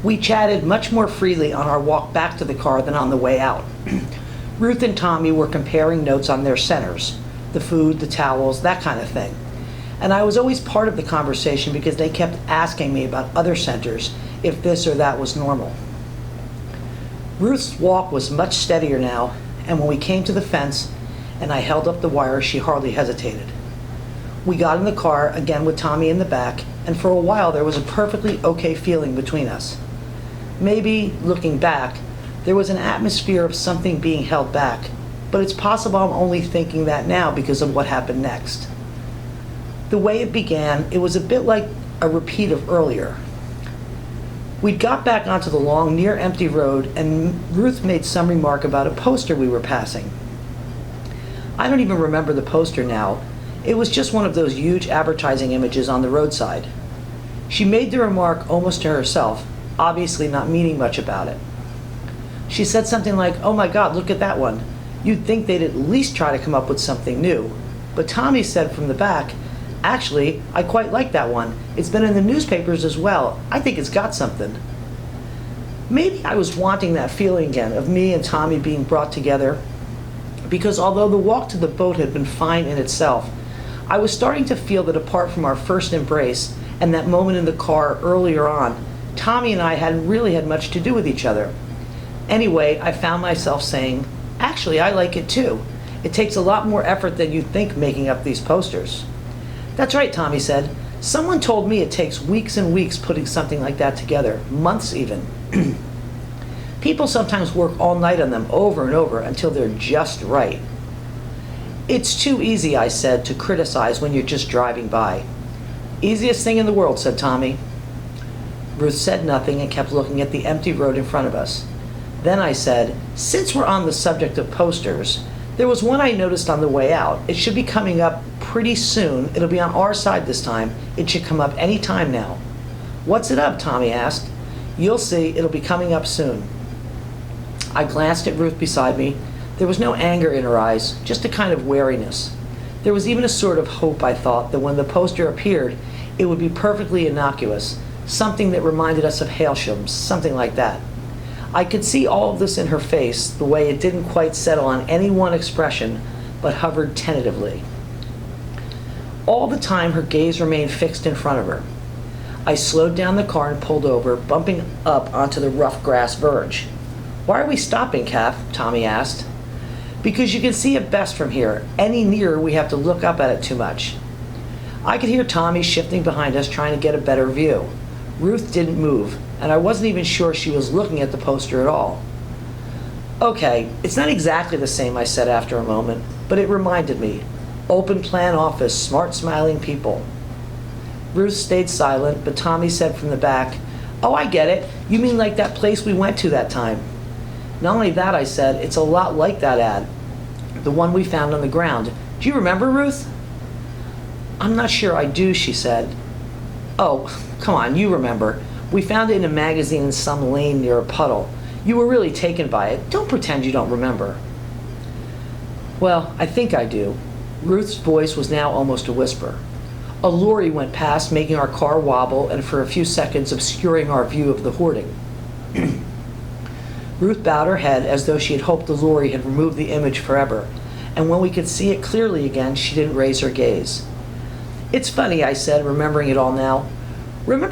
We chatted much more freely on our walk back to the car than on the way out. Ruth and Tommy were comparing notes on their centers, the food, the towels, that kind of thing. And I was always part of the conversation because they kept asking me about other centers, if this or that was normal. Ruth's walk was much steadier now, and when we came to the fence and I held up the wire, she hardly hesitated. We got in the car, again with Tommy in the back, and for a while there was a perfectly okay feeling between us. Maybe, looking back, there was an atmosphere of something being held back, but it's possible I'm only thinking that now because of what happened next. The way it began, it was a bit like a repeat of earlier. We'd got back onto the long, near-empty road, and Ruth made some remark about a poster we were passing. I don't even remember the poster now. It was just one of those huge advertising images on the roadside. She made the remark almost to herself, obviously not meaning much about it. She said something like, "Oh my God, look at that one. You'd think they'd at least try to come up with something new." But Tommy said from the back, "Actually, I quite like that one. It's been in the newspapers as well. I think it's got something." Maybe I was wanting that feeling again of me and Tommy being brought together, because although the walk to the boat had been fine in itself, I was starting to feel that apart from our first embrace and that moment in the car earlier on, Tommy and I hadn't really had much to do with each other. Anyway, I found myself saying, "Actually, I like it too. It takes a lot more effort than you'd think making up these posters." "That's right," Tommy said. "Someone told me it takes weeks and weeks putting something like that together, months even." People sometimes work all night on them over and over until they're just right. "It's too easy," I said, "to criticize when you're just driving by." "Easiest thing in the world," said Tommy. Ruth said nothing and kept looking at the empty road in front of us. Then I said, "Since we're on the subject of posters, there was one I noticed on the way out. It should be coming up pretty soon. It'll be on our side this time. It should come up any time now." "What's it up?" Tommy asked. "You'll see. It'll be coming up soon." I glanced at Ruth beside me. There was no anger in her eyes, just a kind of wariness. There was even a sort of hope, I thought, that when the poster appeared, it would be perfectly innocuous, something that reminded us of Hailshams, something like that. I could see all of this in her face, the way it didn't quite settle on any one expression, but hovered tentatively. All the time, her gaze remained fixed in front of her. I slowed down the car and pulled over, bumping up onto the rough grass verge. "Why are we stopping, Kath?" Tommy asked. "Because you can see it best from here. Any nearer, we have to look up at it too much." I could hear Tommy shifting behind us, trying to get a better view. Ruth didn't move, and I wasn't even sure she was looking at the poster at all. "Okay, it's not exactly the same," I said after a moment, "but it reminded me. Open plan office, smart smiling people." Ruth stayed silent, but Tommy said from the back, "Oh, I get it. You mean like that place we went to that time." "Not only that," I said, "it's a lot like that ad, the one we found on the ground. Do you remember, Ruth?" "I'm not sure I do," she said. "Oh, come on, you remember. We found it in a magazine in some lane near a puddle. You were really taken by it. Don't pretend you don't remember." "Well, I think I do." Ruth's voice was now almost a whisper. A lorry went past, making our car wobble and for a few seconds obscuring our view of the hoarding. Ruth bowed her head as though she had hoped the lorry had removed the image forever, and when we could see it clearly again, she didn't raise her gaze. "It's funny," I said, remembering it all now. Remember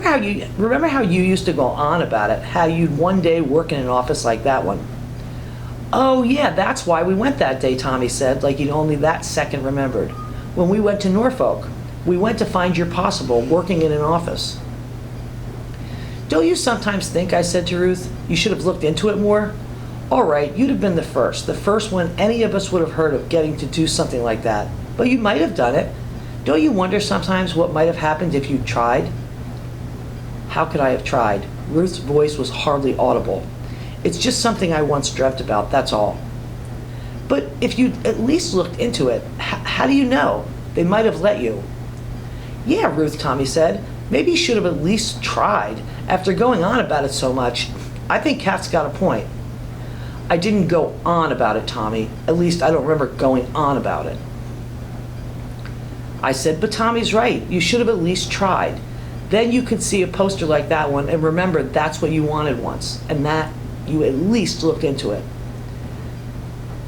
how you used to go on about it, how you'd one day work in an office like that one?" "Oh, yeah, that's why we went that day," Tommy said, like he'd only that second remembered. "When we went to Norfolk. We went to find your possible working in an office." "Don't you sometimes think," I said to Ruth, "you should have looked into it more? All right, you'd have been the first one any of us would have heard of getting to do something like that. But you might have done it. Don't you wonder sometimes what might have happened if you'd tried?" How could I have tried? Ruth's voice was hardly audible. "It's just something I once dreamt about, that's all." "But if you'd at least looked into it, how do you know? They might have let you." "Yeah, Ruth," Tommy said. "Maybe you should have at least tried. After going on about it so much, I think Kath's got a point." "I didn't go on about it, Tommy. At least I don't remember going on about it." I said, "But Tommy's right. You should have at least tried. Then you could see a poster like that one and remember that's what you wanted once, and that you at least looked into it.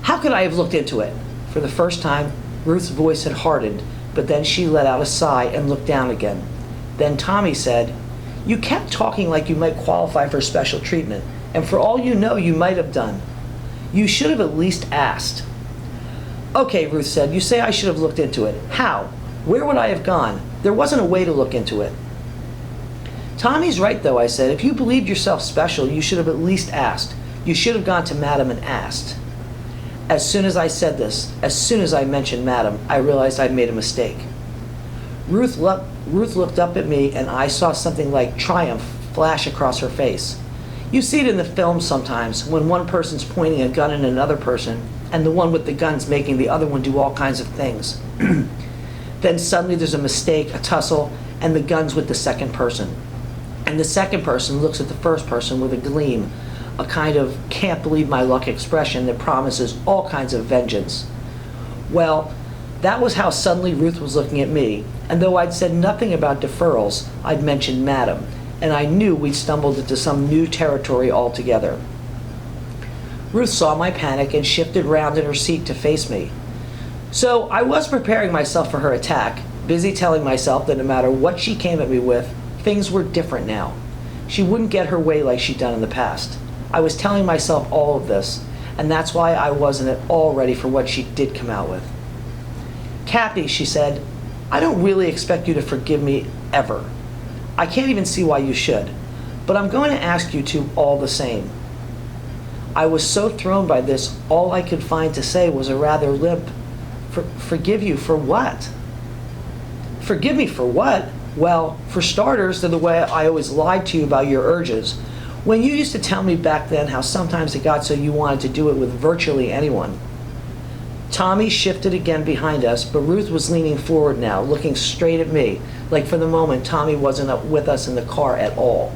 How could I have looked into it? For the first time, Ruth's voice had hardened, but then she let out a sigh and looked down again. Then Tommy said, "You kept talking like you might qualify for special treatment, and for all you know, you might have done. You should have at least asked." "Okay," Ruth said, "you say I should have looked into it. How? Where would I have gone? There wasn't a way to look into it." "Tommy's right, though," I said. "If you believed yourself special, you should have at least asked. You should have gone to Madam and asked." As soon as I said this, as soon as I mentioned Madam, I realized I'd made a mistake. Ruth looked up at me, and I saw something like triumph flash across her face. You see it in the films sometimes, when one person's pointing a gun at another person, and the one with the gun's making the other one do all kinds of things. Then suddenly there's a mistake, a tussle, and the gun's with the second person. And the second person looks at the first person with a gleam, a kind of can't believe my luck expression that promises all kinds of vengeance. Well, that was how suddenly Ruth was looking at me, and though I'd said nothing about deferrals, I'd mentioned Madam, and I knew we'd stumbled into some new territory altogether. Ruth saw my panic and shifted round in her seat to face me. So I was preparing myself for her attack, busy telling myself that no matter what she came at me with, things were different now. She wouldn't get her way like she'd done in the past. I was telling myself all of this, and that's why I wasn't at all ready for what she did come out with. "Kathy," she said, "I don't really expect you to forgive me ever. I can't even see why you should, but I'm going to ask you to all the same." I was so thrown by this, all I could find to say was a rather limp, "Forgive you for what?" "Forgive me for what? Well, for starters, they're the way I always lied to you about your urges. When you used to tell me back then how sometimes it got so you wanted to do it with virtually anyone." Tommy shifted again behind us, but Ruth was leaning forward now, looking straight at me, like for the moment Tommy wasn't up with us in the car at all.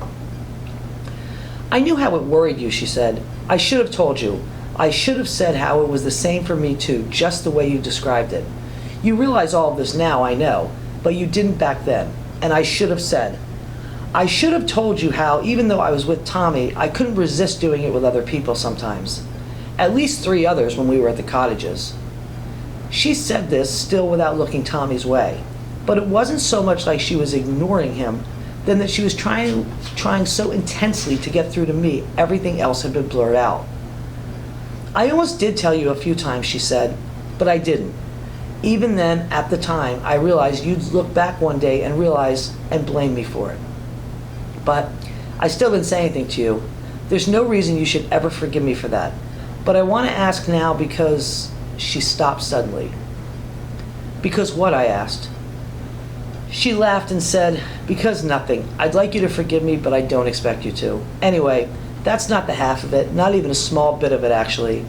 "I knew how it worried you," she said. "I should have told you. I should have said how it was the same for me too, just the way you described it. You realize all of this now, I know, but you didn't back then, and I should have said. I should have told you how, even though I was with Tommy, I couldn't resist doing it with other people sometimes. At least 3 others when we were at the cottages." She said this still without looking Tommy's way, but it wasn't so much like she was ignoring him than that she was trying so intensely to get through to me everything else had been blurred out. "I almost did tell you a few times," she said, "but I didn't. Even then, at the time, I realized you'd look back one day and realize and blame me for it. But I still didn't say anything to you. There's no reason you should ever forgive me for that. But I want to ask now because..." She stopped suddenly. "Because what?" I asked. She laughed and said, "Because nothing. I'd like you to forgive me, but I don't expect you to. Anyway, that's not the half of it, not even a small bit of it, actually.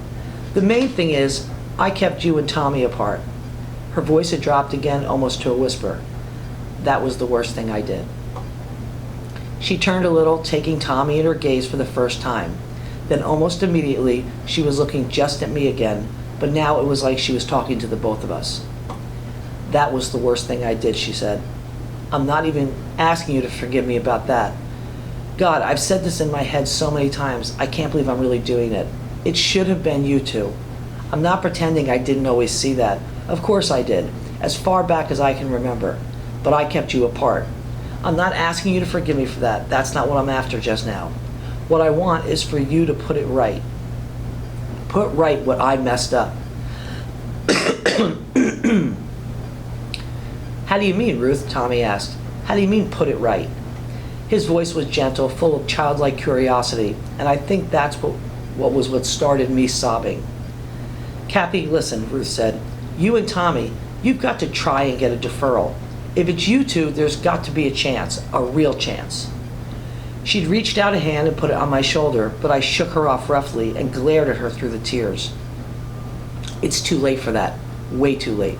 The main thing is, I kept you and Tommy apart." Her voice had dropped again, almost to a whisper. "That was the worst thing I did." She turned a little, taking Tommy in her gaze for the first time. Then almost immediately, she was looking just at me again, but now it was like she was talking to the both of us. "That was the worst thing I did," she said. "I'm not even asking you to forgive me about that. God, I've said this in my head so many times, I can't believe I'm really doing it. It should have been you two. I'm not pretending I didn't always see that. Of course I did, as far back as I can remember. But I kept you apart. I'm not asking you to forgive me for that. That's not what I'm after just now. What I want is for you to put it right. Put right what I messed up." "How do you mean, Ruth?" Tommy asked. "How do you mean, put it right?" His voice was gentle, full of childlike curiosity, and I think that's what started me sobbing. "Kathy, listen," Ruth said. "You and Tommy, you've got to try and get a deferral. If it's you two, there's got to be a chance, a real chance." She'd reached out a hand and put it on my shoulder, but I shook her off roughly and glared at her through the tears. "It's too late for that. Way too late."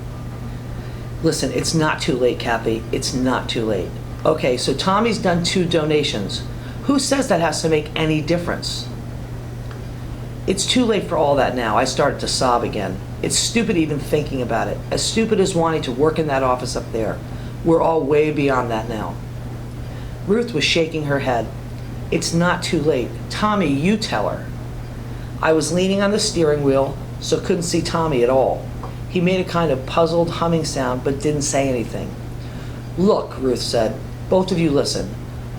"Listen, it's not too late, Kathy. It's not too late. Okay, so Tommy's done 2 donations. Who says that has to make any difference?" "It's too late for all that now." I started to sob again. "It's stupid even thinking about it. As stupid as wanting to work in that office up there. We're all way beyond that now." Ruth was shaking her head. "It's not too late. Tommy, you tell her." I was leaning on the steering wheel, so couldn't see Tommy at all. He made a kind of puzzled humming sound, but didn't say anything. "Look," Ruth said, "both of you listen.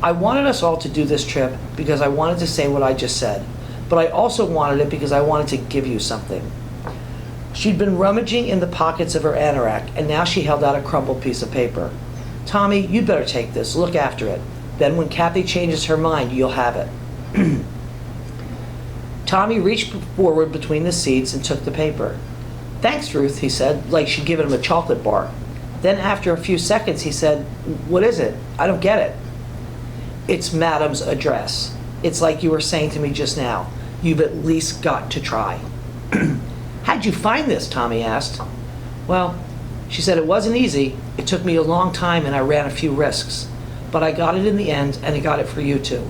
I wanted us all to do this trip because I wanted to say what I just said, but I also wanted it because I wanted to give you something." She'd been rummaging in the pockets of her anorak, and now she held out a crumpled piece of paper. "Tommy, you'd better take this. Look after it. Then when Kathy changes her mind, you'll have it." Tommy reached forward between the seats and took the paper. "Thanks, Ruth," he said, like she'd given him a chocolate bar. Then after a few seconds, he said, "What is it? I don't get it." "It's Madame's address. It's like you were saying to me just now. You've at least got to try." "How'd you find this?" Tommy asked. "Well," she said, "it wasn't easy. It took me a long time and I ran a few risks. But I got it in the end, and I got it for you too.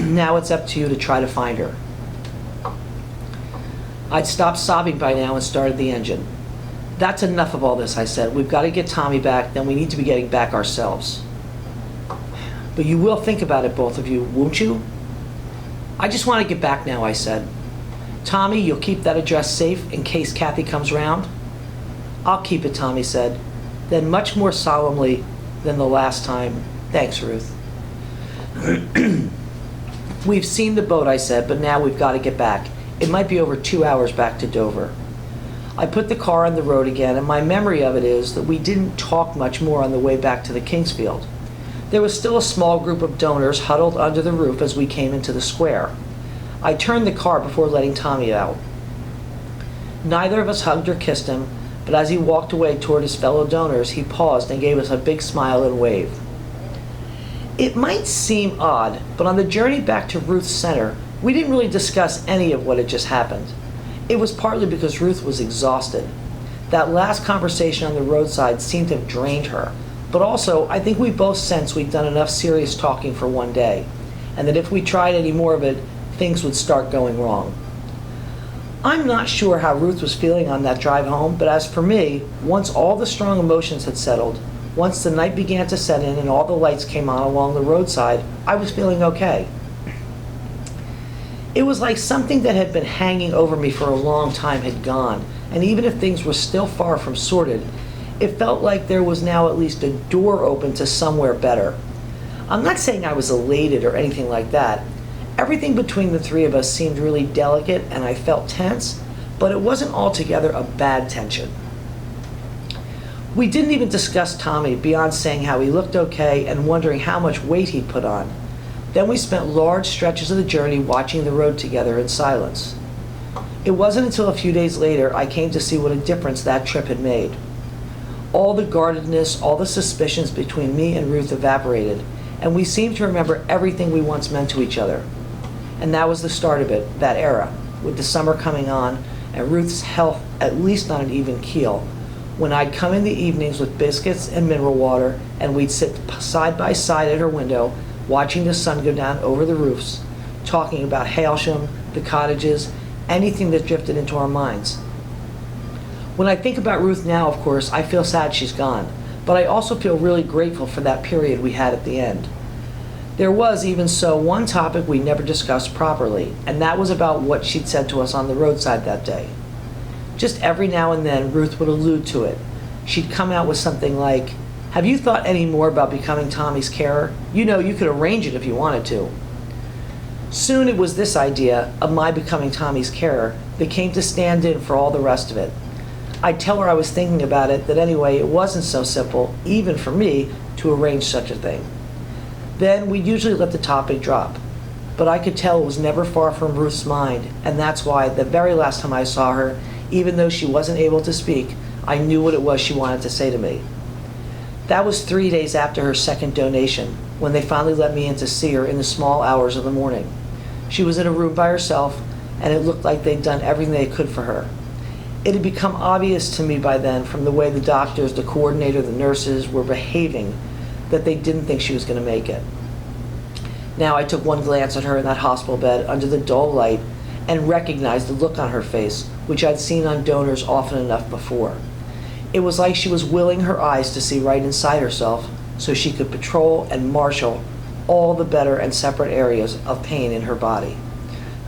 Now it's up to you to try to find her." I'd stopped sobbing by now and started the engine. "That's enough of all this," I said. "We've got to get Tommy back, then we need to be getting back ourselves." "But you will think about it, both of you, won't you?" "I just want to get back now," I said. "Tommy, you'll keep that address safe in case Kathy comes round?" "I'll keep it," Tommy said. Then much more solemnly than the last time, "Thanks, Ruth." "We've seen the boat," I said, "but now we've got to get back. It might be over 2 hours back to Dover." I put the car on the road again, and my memory of it is that we didn't talk much more on the way back to the Kingsfield. There was still a small group of donors huddled under the roof as we came into the square. I turned the car before letting Tommy out. Neither of us hugged or kissed him, but as he walked away toward his fellow donors, he paused and gave us a big smile and wave. It might seem odd, but on the journey back to Ruth's center, we didn't really discuss any of what had just happened. It was partly because Ruth was exhausted. That last conversation on the roadside seemed to have drained her, but also I think we both sensed we'd done enough serious talking for one day, and that if we tried any more of it, things would start going wrong. I'm not sure how Ruth was feeling on that drive home, but as for me, once all the strong emotions had settled, once the night began to set in and all the lights came on along the roadside, I was feeling okay. It was like something that had been hanging over me for a long time had gone, and even if things were still far from sorted, it felt like there was now at least a door open to somewhere better. I'm not saying I was elated or anything like that. Everything between the three of us seemed really delicate and I felt tense, but it wasn't altogether a bad tension. We didn't even discuss Tommy beyond saying how he looked okay and wondering how much weight he'd put on. Then we spent large stretches of the journey watching the road together in silence. It wasn't until a few days later I came to see what a difference that trip had made. All the guardedness, all the suspicions between me and Ruth evaporated, and we seemed to remember everything we once meant to each other. And that was the start of it, that era, with the summer coming on and Ruth's health at least on an even keel, when I'd come in the evenings with biscuits and mineral water, and we'd sit side by side at her window, watching the sun go down over the roofs, talking about Hailsham, the cottages, anything that drifted into our minds. When I think about Ruth now, of course, I feel sad she's gone, but I also feel really grateful for that period we had at the end. There was, even so, one topic we never discussed properly, and that was about what she'd said to us on the roadside that day. Just every now and then, Ruth would allude to it. She'd come out with something like, "Have you thought any more about becoming Tommy's carer? You know, you could arrange it if you wanted to." Soon it was this idea of my becoming Tommy's carer that came to stand in for all the rest of it. I'd tell her I was thinking about it, that anyway it wasn't so simple, even for me, to arrange such a thing. Then we'd usually let the topic drop. But I could tell it was never far from Ruth's mind, and that's why the very last time I saw her, even though she wasn't able to speak, I knew what it was she wanted to say to me. That was 3 days after her second donation, when they finally let me in to see her in the small hours of the morning. She was in a room by herself, and it looked like they'd done everything they could for her. It had become obvious to me by then, from the way the doctors, the coordinator, the nurses were behaving, that they didn't think she was going to make it. Now I took one glance at her in that hospital bed under the dull light and recognized the look on her face, which I'd seen on donors often enough before. It was like she was willing her eyes to see right inside herself so she could patrol and marshal all the better and separate areas of pain in her body.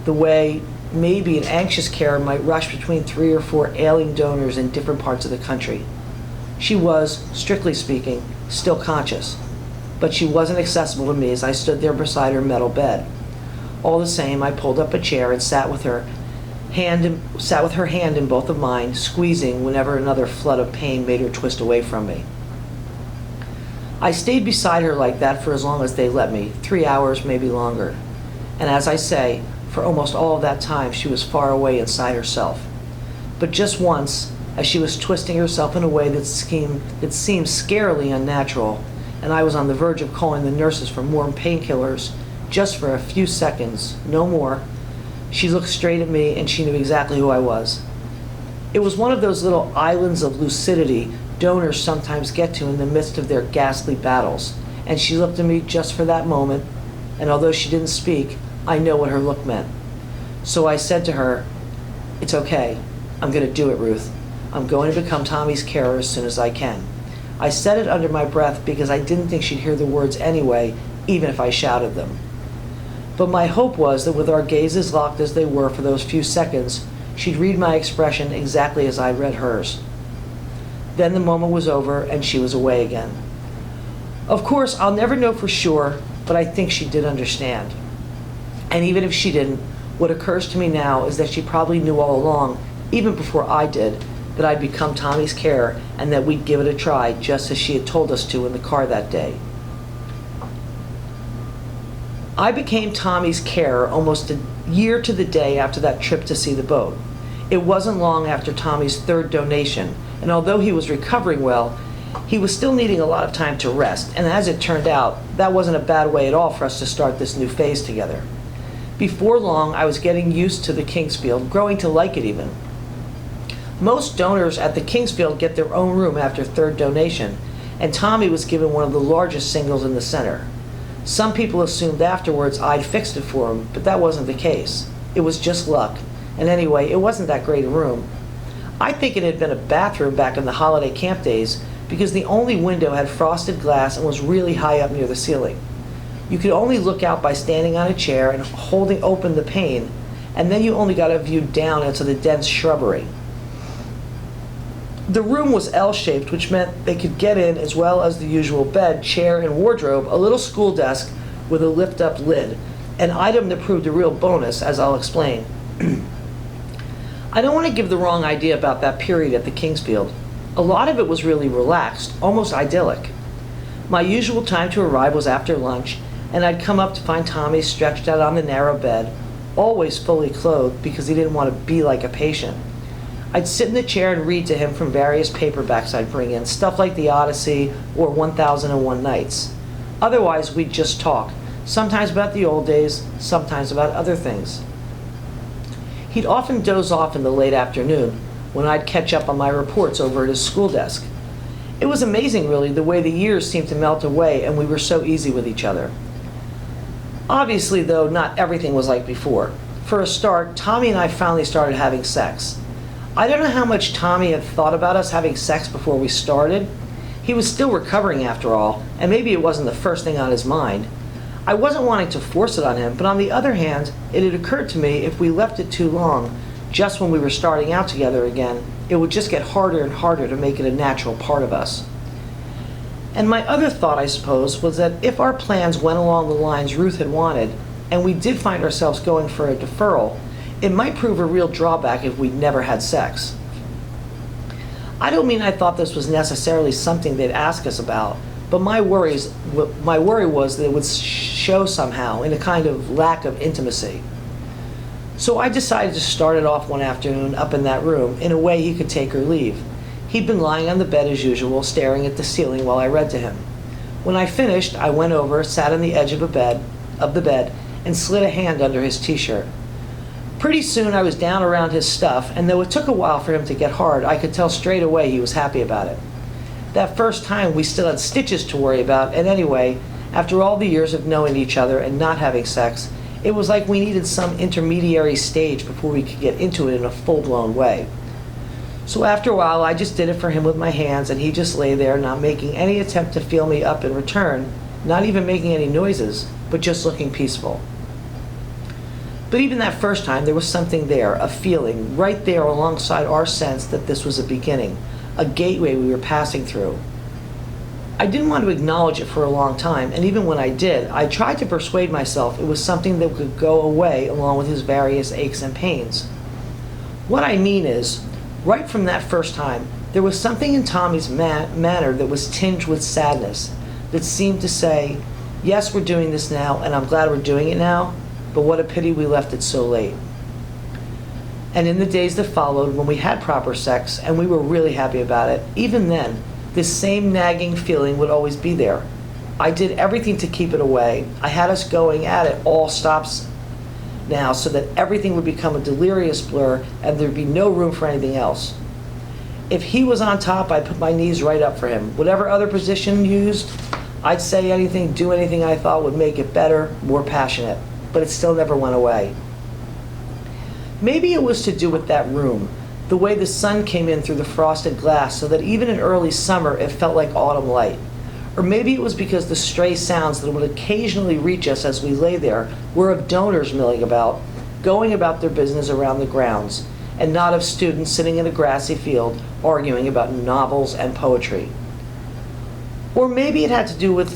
The way maybe an anxious carer might rush between 3 or 4 ailing donors in different parts of the country. She was, strictly speaking, still conscious, but she wasn't accessible to me as I stood there beside her metal bed. All the same, I pulled up a chair and sat with her hand in both of mine, squeezing whenever another flood of pain made her twist away from me. I stayed beside her like that for as long as they let me, 3 hours, maybe longer. And as I say, for almost all of that time, she was far away inside herself. But just once, as she was twisting herself in a way that seemed scarily unnatural, and I was on the verge of calling the nurses for more painkillers, just for a few seconds, no more, she looked straight at me and she knew exactly who I was. It was one of those little islands of lucidity donors sometimes get to in the midst of their ghastly battles, and she looked at me just for that moment, and although she didn't speak, I know what her look meant. So I said to her, "It's okay. I'm going to do it, Ruth. I'm going to become Tommy's carer as soon as I can." I said it under my breath because I didn't think she'd hear the words anyway, even if I shouted them. But my hope was that with our gazes locked as they were for those few seconds, she'd read my expression exactly as I read hers. Then the moment was over and she was away again. Of course, I'll never know for sure, but I think she did understand. And even if she didn't, what occurs to me now is that she probably knew all along, even before I did, that I'd become Tommy's carer and that we'd give it a try, just as she had told us to in the car that day. I became Tommy's carer almost a year to the day after that trip to see the boat. It wasn't long after Tommy's 3rd donation, and although he was recovering well, he was still needing a lot of time to rest, and as it turned out, that wasn't a bad way at all for us to start this new phase together. Before long, I was getting used to the Kingsfield, growing to like it even. Most donors at the Kingsfield get their own room after 3rd donation, and Tommy was given one of the largest singles in the center. Some people assumed afterwards I'd fixed it for him, but that wasn't the case. It was just luck, and anyway, it wasn't that great a room. I think it had been a bathroom back in the holiday camp days because the only window had frosted glass and was really high up near the ceiling. You could only look out by standing on a chair and holding open the pane, and then you only got a view down into the dense shrubbery. The room was L-shaped, which meant they could get in as well as the usual bed, chair, and wardrobe, a little school desk with a lift-up lid, an item that proved a real bonus, as I'll explain. I don't want to give the wrong idea about that period at the Kingsfield. A lot of it was really relaxed, almost idyllic. My usual time to arrive was after lunch, and I'd come up to find Tommy stretched out on the narrow bed, always fully clothed because he didn't want to be like a patient. I'd sit in the chair and read to him from various paperbacks I'd bring in, stuff like The Odyssey or 1001 Nights. Otherwise, we'd just talk, sometimes about the old days, sometimes about other things. He'd often doze off in the late afternoon when I'd catch up on my reports over at his school desk. It was amazing, really, the way the years seemed to melt away and we were so easy with each other. Obviously, though, not everything was like before. For a start, Tommy and I finally started having sex. I don't know how much Tommy had thought about us having sex before we started. He was still recovering after all, and maybe it wasn't the first thing on his mind. I wasn't wanting to force it on him, but on the other hand, it had occurred to me if we left it too long, just when we were starting out together again, it would just get harder and harder to make it a natural part of us. And my other thought, I suppose, was that if our plans went along the lines Ruth had wanted, and we did find ourselves going for a deferral, it might prove a real drawback if we'd never had sex. I don't mean I thought this was necessarily something they'd ask us about, but my worry was that it would show somehow in a kind of lack of intimacy. So I decided to start it off one afternoon up in that room in a way he could take or leave. He'd been lying on the bed as usual, staring at the ceiling while I read to him. When I finished, I went over, sat on the edge of the bed, and slid a hand under his t-shirt. Pretty soon I was down around his stuff, and though it took a while for him to get hard, I could tell straight away he was happy about it. That first time we still had stitches to worry about, and anyway, after all the years of knowing each other and not having sex, it was like we needed some intermediary stage before we could get into it in a full-blown way. So after a while, I just did it for him with my hands, and he just lay there, not making any attempt to feel me up in return, not even making any noises, but just looking peaceful. But even that first time, there was something there, a feeling, right there alongside our sense that this was a beginning, a gateway we were passing through. I didn't want to acknowledge it for a long time, and even when I did, I tried to persuade myself it was something that could go away along with his various aches and pains. What I mean is, right from that first time, there was something in Tommy's manner that was tinged with sadness, that seemed to say, yes, we're doing this now, and I'm glad we're doing it now, but what a pity we left it so late. And in the days that followed, when we had proper sex, and we were really happy about it, even then, this same nagging feeling would always be there. I did everything to keep it away. I had us going at it all stops now so that everything would become a delirious blur and there'd be no room for anything else. If he was on top, I'd put my knees right up for him. Whatever other position used, I'd say anything, do anything I thought would make it better, more passionate. But it still never went away. Maybe it was to do with that room, the way the sun came in through the frosted glass so that even in early summer it felt like autumn light. Or maybe it was because the stray sounds that would occasionally reach us as we lay there were of donors milling about, going about their business around the grounds, and not of students sitting in a grassy field arguing about novels and poetry. Or maybe it had to do with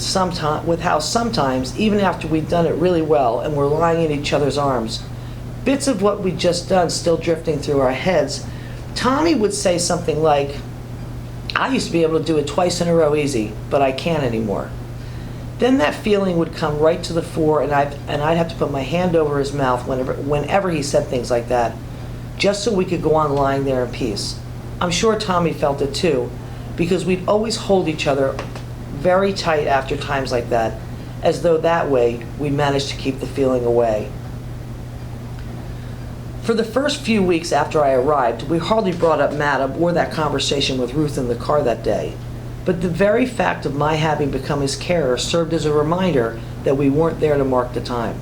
how sometimes, even after we'd done it really well and were lying in each other's arms, bits of what we'd just done still drifting through our heads, Tommy would say something like, I used to be able to do it twice in a row easy, but I can't anymore. Then that feeling would come right to the fore, and I'd have to put my hand over his mouth whenever he said things like that, just so we could go on lying there in peace. I'm sure Tommy felt it too, because we'd always hold each other very tight after times like that, as though that way we managed to keep the feeling away. For the first few weeks after I arrived, we hardly brought up Madam or that conversation with Ruth in the car that day. But the very fact of my having become his carer served as a reminder that we weren't there to mark the time.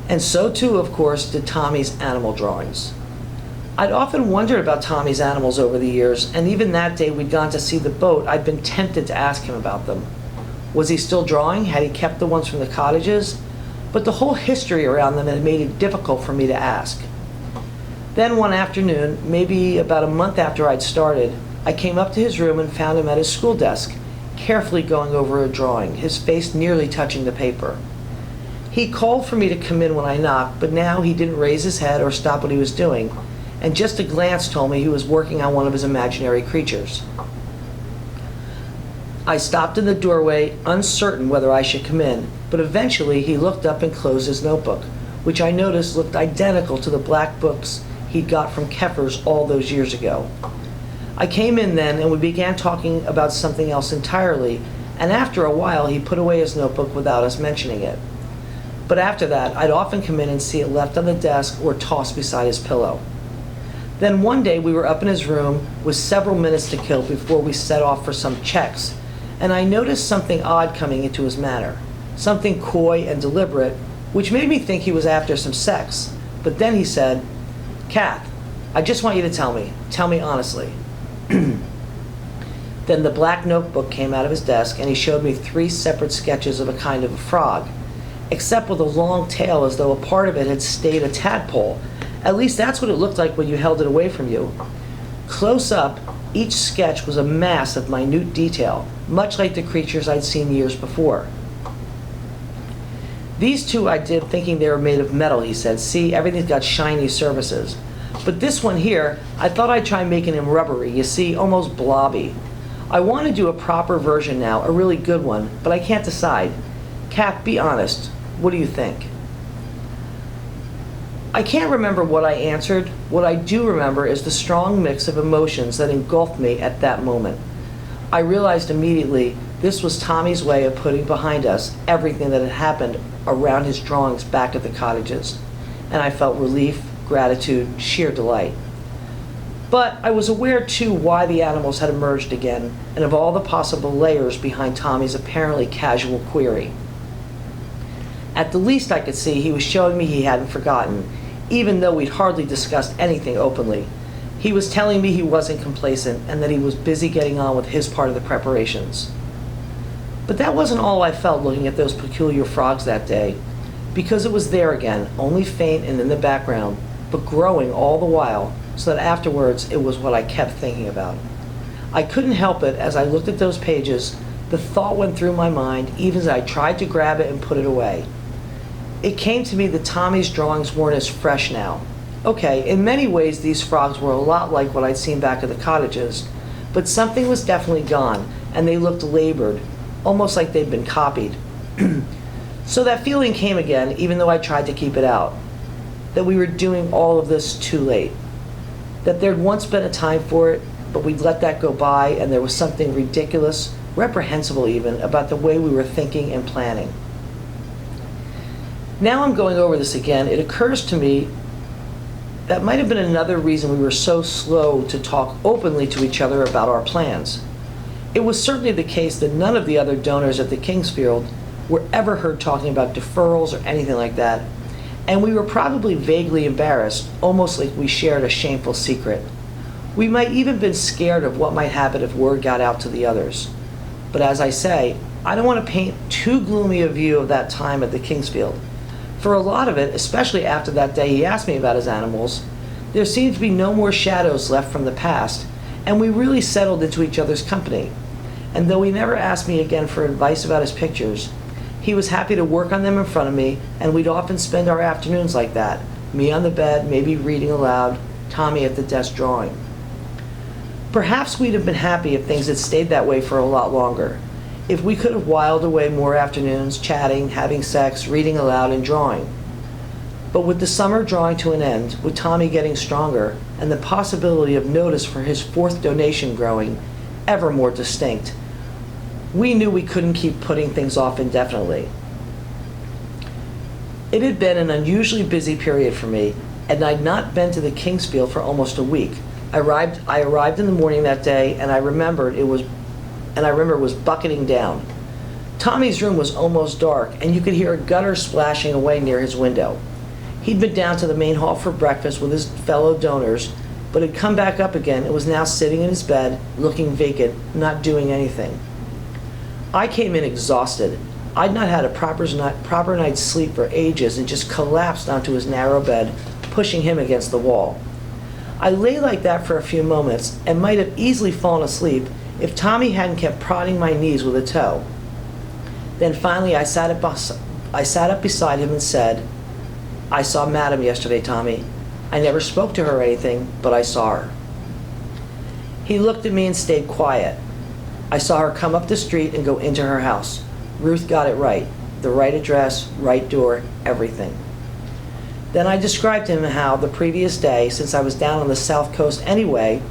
And so too, of course, did Tommy's animal drawings. I'd often wondered about Tommy's animals over the years, and even that day we'd gone to see the boat, I'd been tempted to ask him about them. Was he still drawing? Had he kept the ones from the cottages? But the whole history around them had made it difficult for me to ask. Then one afternoon, maybe about a month after I'd started, I came up to his room and found him at his school desk, carefully going over a drawing, his face nearly touching the paper. He called for me to come in when I knocked, but now he didn't raise his head or stop what he was doing, and just a glance told me he was working on one of his imaginary creatures. I stopped in the doorway, uncertain whether I should come in, but eventually he looked up and closed his notebook, which I noticed looked identical to the black books he'd got from Keffer's all those years ago. I came in then, and we began talking about something else entirely, and after a while he put away his notebook without us mentioning it. But after that, I'd often come in and see it left on the desk or tossed beside his pillow. Then one day we were up in his room with several minutes to kill before we set off for some checks, and I noticed something odd coming into his manner, something coy and deliberate, which made me think he was after some sex. But then he said, "Kath, I just want you to tell me honestly." Then the black notebook came out of his desk and he showed me 3 separate sketches of a kind of a frog, except with a long tail as though a part of it had stayed a tadpole. At least that's what it looked like when you held it away from you. Close up, each sketch was a mass of minute detail, much like the creatures I'd seen years before. These 2 I did thinking they were made of metal, he said. See, everything's got shiny surfaces. But this one here, I thought I'd try making him rubbery, you see, almost blobby. I want to do a proper version now, a really good one, but I can't decide. Kath, be honest. What do you think? I can't remember what I answered. What I do remember is the strong mix of emotions that engulfed me at that moment. I realized immediately this was Tommy's way of putting behind us everything that had happened around his drawings back at the cottages, and I felt relief, gratitude, sheer delight. But I was aware too why the animals had emerged again, and of all the possible layers behind Tommy's apparently casual query. At the least I could see he was showing me he hadn't forgotten, even though we'd hardly discussed anything openly. He was telling me he wasn't complacent and that he was busy getting on with his part of the preparations. But that wasn't all I felt looking at those peculiar frogs that day, because it was there again, only faint and in the background, but growing all the while, so that afterwards it was what I kept thinking about. I couldn't help it as I looked at those pages. The thought went through my mind even as I tried to grab it and put it away. It came to me that Tommy's drawings weren't as fresh now. Okay, in many ways these frogs were a lot like what I'd seen back at the cottages, but something was definitely gone, and they looked labored, almost like they'd been copied. So that feeling came again, even though I tried to keep it out, that we were doing all of this too late, that there'd once been a time for it, but we'd let that go by, and there was something ridiculous, reprehensible even, about the way we were thinking and planning. Now I'm going over this again, it occurs to me that might have been another reason we were so slow to talk openly to each other about our plans. It was certainly the case that none of the other donors at the Kingsfield were ever heard talking about deferrals or anything like that, and we were probably vaguely embarrassed, almost like we shared a shameful secret. We might even been scared of what might happen if word got out to the others. But as I say, I don't want to paint too gloomy a view of that time at the Kingsfield. For a lot of it, especially after that day he asked me about his animals, there seemed to be no more shadows left from the past, and we really settled into each other's company. And though he never asked me again for advice about his pictures, he was happy to work on them in front of me, and we'd often spend our afternoons like that, me on the bed, maybe reading aloud, Tommy at the desk drawing. Perhaps we'd have been happy if things had stayed that way for a lot longer, if we could have whiled away more afternoons chatting, having sex, reading aloud, and drawing. But with the summer drawing to an end, with Tommy getting stronger, and the possibility of notice for his fourth donation growing ever more distinct, we knew we couldn't keep putting things off indefinitely. It had been an unusually busy period for me, and I'd not been to the Kingsfield for almost a week. I arrived in the morning that day, and I remember it was bucketing down. Tommy's room was almost dark, and you could hear a gutter splashing away near his window. He'd been down to the main hall for breakfast with his fellow donors, but had come back up again and was now sitting in his bed, looking vacant, not doing anything. I came in exhausted. I'd not had a proper night's sleep for ages and just collapsed onto his narrow bed, pushing him against the wall. I lay like that for a few moments and might have easily fallen asleep if Tommy hadn't kept prodding my knees with a toe. Then finally I sat up beside him and said, "I saw Madam yesterday, Tommy. I never spoke to her or anything, but I saw her." He looked at me and stayed quiet. I saw her come up the street and go into her house. Ruth got it right. The right address, right door, everything. Then I described to him how the previous day, since I was down on the South Coast anyway,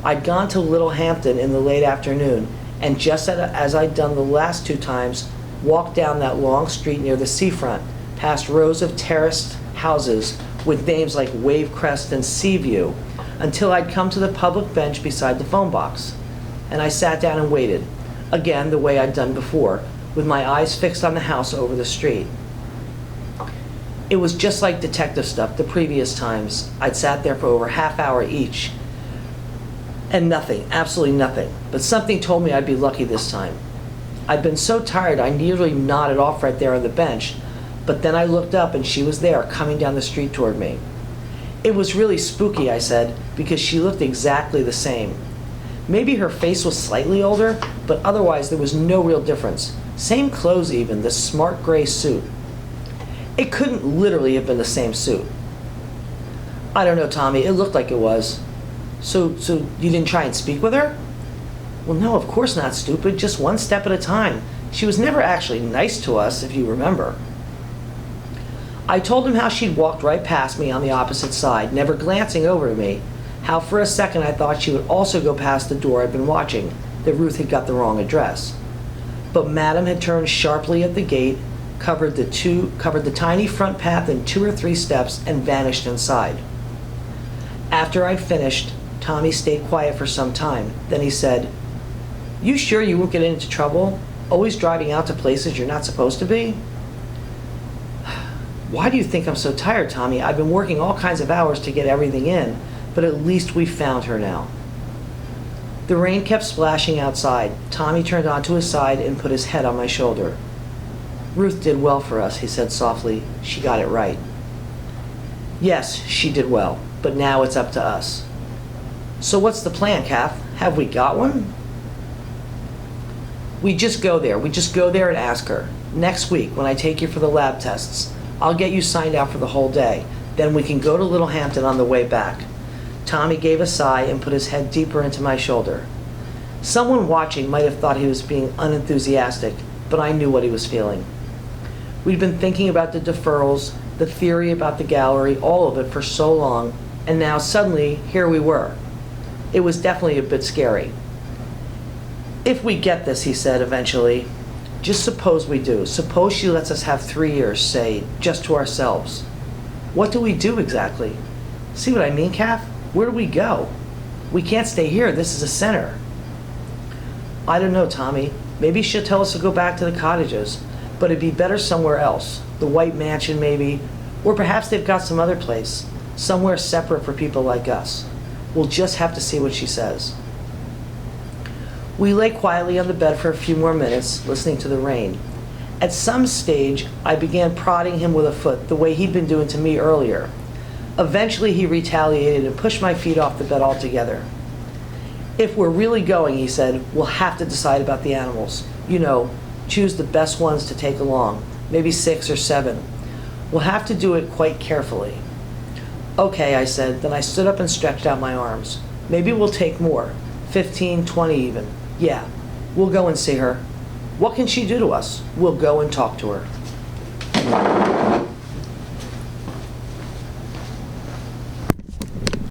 I'd gone to Little Hampton in the late afternoon, and just as I'd done the last two times, walked down that long street near the seafront, past rows of terraced houses with names like Wavecrest and Seaview, until I'd come to the public bench beside the phone box. And I sat down and waited, again the way I'd done before, with my eyes fixed on the house over the street. It was just like detective stuff the previous times. I'd sat there for over half hour each, and nothing, absolutely nothing. But something told me I'd be lucky this time. I'd been so tired I nearly nodded off right there on the bench, but then I looked up and she was there, coming down the street toward me. It was really spooky, I said, because she looked exactly the same. Maybe her face was slightly older, but otherwise there was no real difference. Same clothes even, the smart gray suit. It couldn't literally have been the same suit. I don't know, Tommy, it looked like it was. So you didn't try and speak with her? Well, no, of course not, stupid, just one step at a time. She was never actually nice to us, if you remember. I told him how she'd walked right past me on the opposite side, never glancing over to me, how for a second I thought she would also go past the door I'd been watching, that Ruth had got the wrong address. But Madam had turned sharply at the gate, covered the tiny front path in 2 or 3 steps, and vanished inside. After I'd finished, Tommy stayed quiet for some time. Then he said, "You sure you won't get into trouble? Always driving out to places you're not supposed to be?" "Why do you think I'm so tired, Tommy? I've been working all kinds of hours to get everything in, but at least we found her now." The rain kept splashing outside. Tommy turned onto his side and put his head on my shoulder. "Ruth did well for us," he said softly. "She got it right." "Yes, she did well, but now it's up to us." "So what's the plan, Kath? Have we got one?" We just go there and ask her. Next week, when I take you for the lab tests, I'll get you signed out for the whole day. Then we can go to Littlehampton on the way back." Tommy gave a sigh and put his head deeper into my shoulder. Someone watching might have thought he was being unenthusiastic, but I knew what he was feeling. We'd been thinking about the deferrals, the theory about the gallery, all of it for so long, and now suddenly, here we were. It was definitely a bit scary. "If we get this," he said eventually, "just suppose we do. Suppose she lets us have 3 years, say, just to ourselves. What do we do exactly? See what I mean, Kath? Where do we go? We can't stay here. This is a center." "I don't know, Tommy. Maybe she'll tell us to go back to the cottages, but it'd be better somewhere else. The White Mansion, maybe. Or perhaps they've got some other place, somewhere separate for people like us. We'll just have to see what she says." We lay quietly on the bed for a few more minutes, listening to the rain. At some stage, I began prodding him with a foot the way he'd been doing to me earlier. Eventually, he retaliated and pushed my feet off the bed altogether. "If we're really going," he said, "we'll have to decide about the animals. You know, choose the best ones to take along, maybe 6 or 7. We'll have to do it quite carefully." "Okay," I said. Then I stood up and stretched out my arms. "Maybe we'll take more, 15, 20 even. Yeah, we'll go and see her. What can she do to us? We'll go and talk to her."